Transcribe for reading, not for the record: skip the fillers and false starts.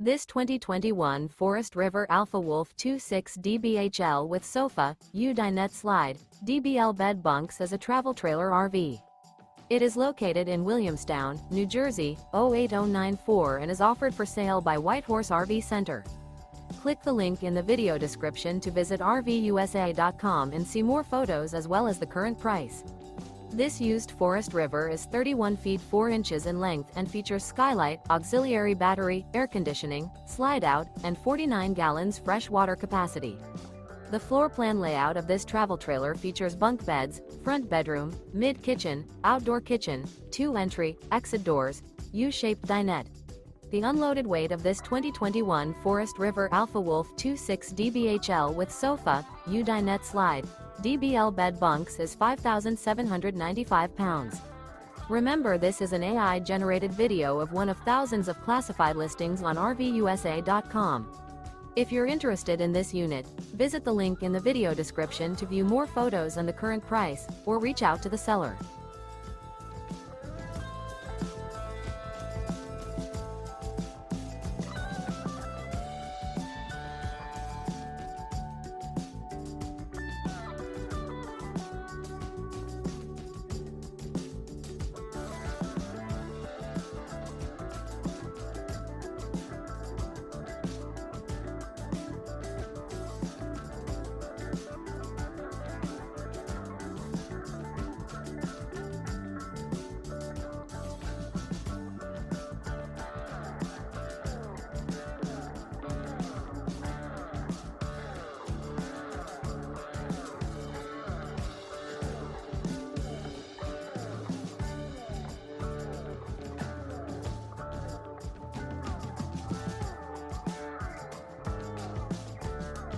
This 2021 Forest River Alpha Wolf 26 DBHL with sofa, U-Dinette Slide, DBL Bed Bunks is a travel trailer RV. It is located in Williamstown, New Jersey, 08094 and is offered for sale by Whitehorse RV Center. Click the link in the video description to visit RVUSA.com and see more photos as well as the current price. This used Forest River is 31 feet 4 inches in length and features Skylight, auxiliary battery, air conditioning, Slideout, and 49 gallons fresh water capacity. The floor plan layout of this travel trailer features bunk beds, front bedroom, mid-kitchen, outdoor kitchen, 2 entry, exit doors, U-shaped dinette. The unloaded weight of this 2021 Forest River Alpha Wolf 26 DBHL with sofa, U-Dinette Slide, DBL Bed Bunks is 5,795 pounds. Remember, this is an AI-generated video of one of thousands of classified listings on RVUSA.com. If you're interested in this unit, visit the link in the video description to view more photos and the current price, or reach out to the seller.